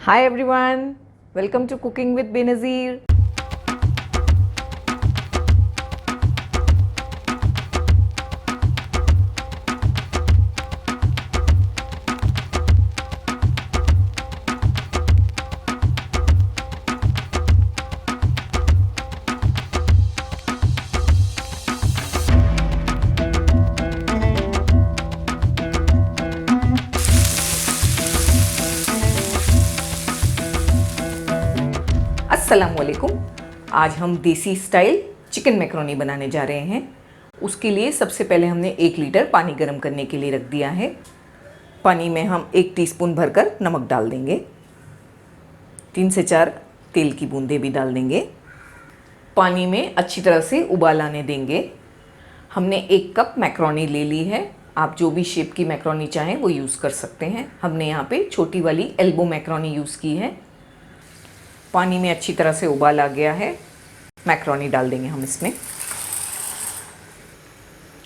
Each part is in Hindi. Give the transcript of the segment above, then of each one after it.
Hi everyone, welcome to Cooking with Benazir. अस्सलामुअलैकुम। आज हम देसी स्टाइल चिकन मैकरोनी बनाने जा रहे हैं। उसके लिए सबसे पहले हमने 1 लीटर पानी गर्म करने के लिए रख दिया है। पानी में हम 1 टीस्पून भरकर नमक डाल देंगे। 3 से 4 तेल की बूंदें भी डाल देंगे। पानी में अच्छी तरह से उबाल आने देंगे। हमने 1 कप मैकरोनी ले ली है। आप जो भी शेप की मैकरोनी चाहें वो यूज़ कर सकते हैं। हमने यहाँ पे छोटी वाली एल्बो मैकरोनी यूज़ की है। पानी में अच्छी तरह से उबाल आ गया है। मैकरोनी डाल देंगे हम इसमें।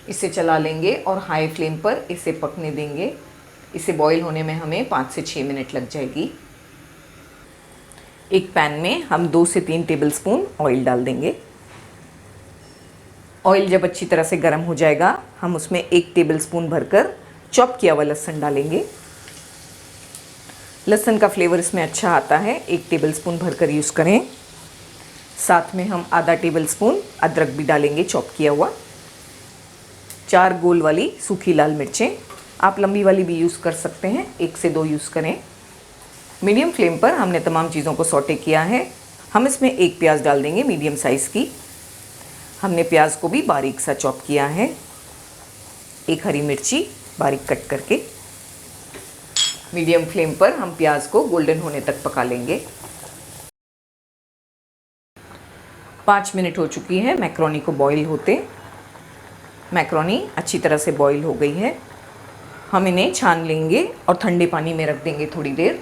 इसे चला लेंगे और हाई फ्लेम पर इसे पकने देंगे। इसे बॉईल होने में हमें 5 से 6 मिनट लग जाएगी। एक पैन में हम 2 से 3 टेबलस्पून ऑयल डाल देंगे। ऑयल जब अच्छी तरह से गर्म हो जाएगा, हम उसमें 1 टेबलस्पून भरकर चॉप किया हुआ लहसुन डालेंगे। लहसुन का फ्लेवर इसमें अच्छा आता है। 1 टेबलस्पून भरकर यूज़ करें। साथ में हम आधा टेबलस्पून अदरक भी डालेंगे चॉप किया हुआ। 4 गोल वाली सूखी लाल मिर्चें, आप लंबी वाली भी यूज़ कर सकते हैं। 1 से 2 यूज़ करें। मीडियम फ्लेम पर हमने तमाम चीज़ों को सौटे किया है। हम इसमें 1 प्याज डाल देंगे मीडियम साइज़ की। हमने प्याज को भी बारीक सा चॉप किया है। 1 हरी मिर्ची बारीक कट करके। मीडियम फ्लेम पर हम प्याज को गोल्डन होने तक पका लेंगे। 5 मिनट हो चुकी है मैकरोनी को बॉईल होते। मैकरोनी अच्छी तरह से बॉईल हो गई है। हम इन्हें छान लेंगे और ठंडे पानी में रख देंगे थोड़ी देर।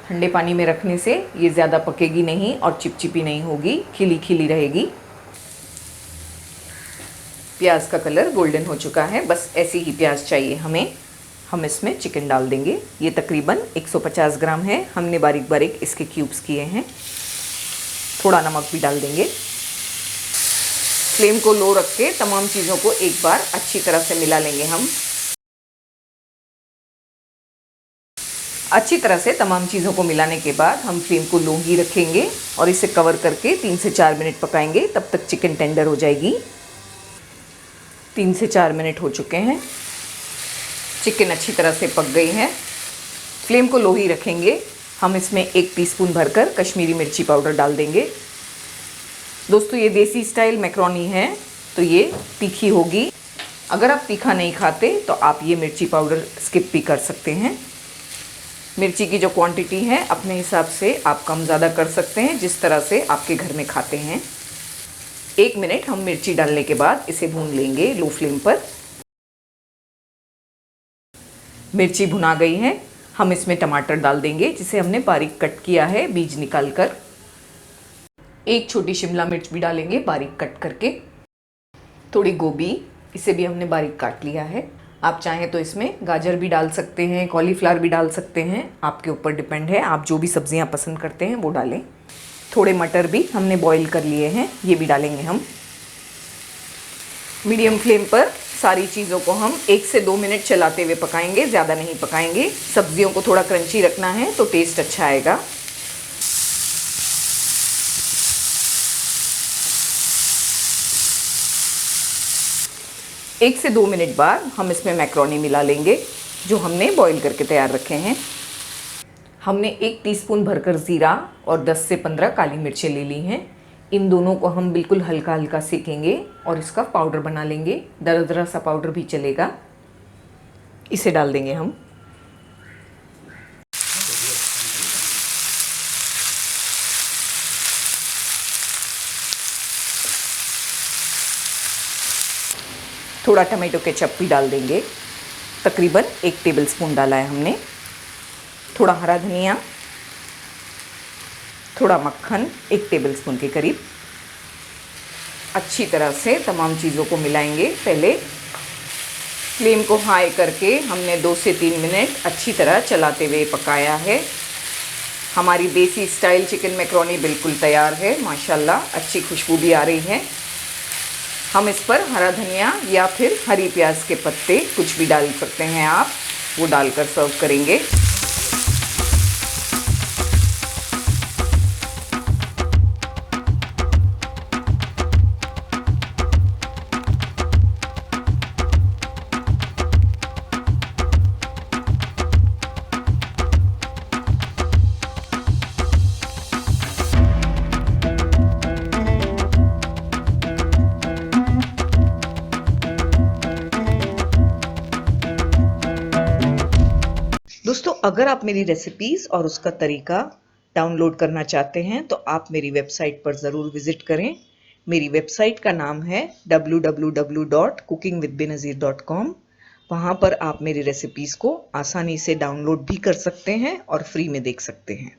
ठंडे पानी में रखने से ये ज़्यादा पकेगी नहीं और चिपचिपी नहीं होगी, खिली खिली रहेगी। प्याज का कलर गोल्डन हो चुका है, बस ऐसी ही प्याज चाहिए हमें। हम इसमें चिकन डाल देंगे। ये तकरीबन 150 ग्राम है। हमने बारीक बारीक इसके क्यूब्स किए हैं। थोड़ा नमक भी डाल देंगे। फ्लेम को लो रख के तमाम चीज़ों को एक बार अच्छी तरह से मिला लेंगे हम। अच्छी तरह से तमाम चीज़ों को मिलाने के बाद हम फ्लेम को लो ही रखेंगे और इसे कवर करके 3 से 4 मिनट पकाएंगे। तब तक चिकन टेंडर हो जाएगी। 3 से 4 मिनट हो चुके हैं। चिकन अच्छी तरह से पक गई है। फ्लेम को लो ही रखेंगे। हम इसमें 1 टीस्पून भरकर कश्मीरी मिर्ची पाउडर डाल देंगे। दोस्तों, ये देसी स्टाइल मैकरोनी है तो ये तीखी होगी। अगर आप तीखा नहीं खाते तो आप ये मिर्ची पाउडर स्किप भी कर सकते हैं। मिर्ची की जो क्वांटिटी है अपने हिसाब से आप कम ज़्यादा कर सकते हैं, जिस तरह से आपके घर में खाते हैं। 1 मिनट हम मिर्ची डालने के बाद इसे भून लेंगे लो फ्लेम पर। मिर्ची भुना गई है। हम इसमें टमाटर डाल देंगे जिसे हमने बारीक कट किया है बीज निकालकर। 1 छोटी शिमला मिर्च भी डालेंगे बारीक कट करके। थोड़ी गोभी, इसे भी हमने बारीक काट लिया है। आप चाहें तो इसमें गाजर भी डाल सकते हैं, कॉलीफ्लावर भी डाल सकते हैं, आपके ऊपर डिपेंड है। आप जो भी सब्जियां पसंद करते हैं वो डालें। थोड़े मटर भी हमने बॉईल कर लिए हैं, ये भी डालेंगे हम। मीडियम फ्लेम पर सारी चीज़ों को हम 1 से 2 मिनट चलाते हुए पकाएंगे, ज़्यादा नहीं पकाएंगे। सब्जियों को थोड़ा क्रंची रखना है तो टेस्ट अच्छा आएगा। एक से 2 मिनट बाद हम इसमें मैकरोनी मिला लेंगे जो हमने बॉईल करके तैयार रखे हैं। हमने 1 टीस्पून भरकर ज़ीरा और 10 से 15 काली मिर्चें ले ली हैं। इन दोनों को हम बिल्कुल हल्का हल्का सेकेंगे और इसका पाउडर बना लेंगे। दरदरा सा पाउडर भी चलेगा। इसे डाल देंगे हम। थोड़ा टमाटो केचप भी डाल देंगे। तकरीबन 1 टेबलस्पून डाला है हमने। थोड़ा हरा धनिया, थोड़ा मक्खन 1 टेबलस्पून के करीब। अच्छी तरह से तमाम चीज़ों को मिलाएंगे। पहले फ्लेम को हाई करके हमने 2 से 3 मिनट अच्छी तरह चलाते हुए पकाया है। हमारी देसी स्टाइल चिकन मैकरोनी बिल्कुल तैयार है। माशाल्लाह अच्छी खुशबू भी आ रही है। हम इस पर हरा धनिया या फिर हरी प्याज के पत्ते कुछ भी डाल सकते हैं आप, वो डालकर सर्व करेंगे। दोस्तों, अगर आप मेरी रेसिपीज़ और उसका तरीका डाउनलोड करना चाहते हैं तो आप मेरी वेबसाइट पर ज़रूर विज़िट करें। मेरी वेबसाइट का नाम है www.cookingwithbenazir.com। वहाँ पर आप मेरी रेसिपीज़ को आसानी से डाउनलोड भी कर सकते हैं और फ्री में देख सकते हैं।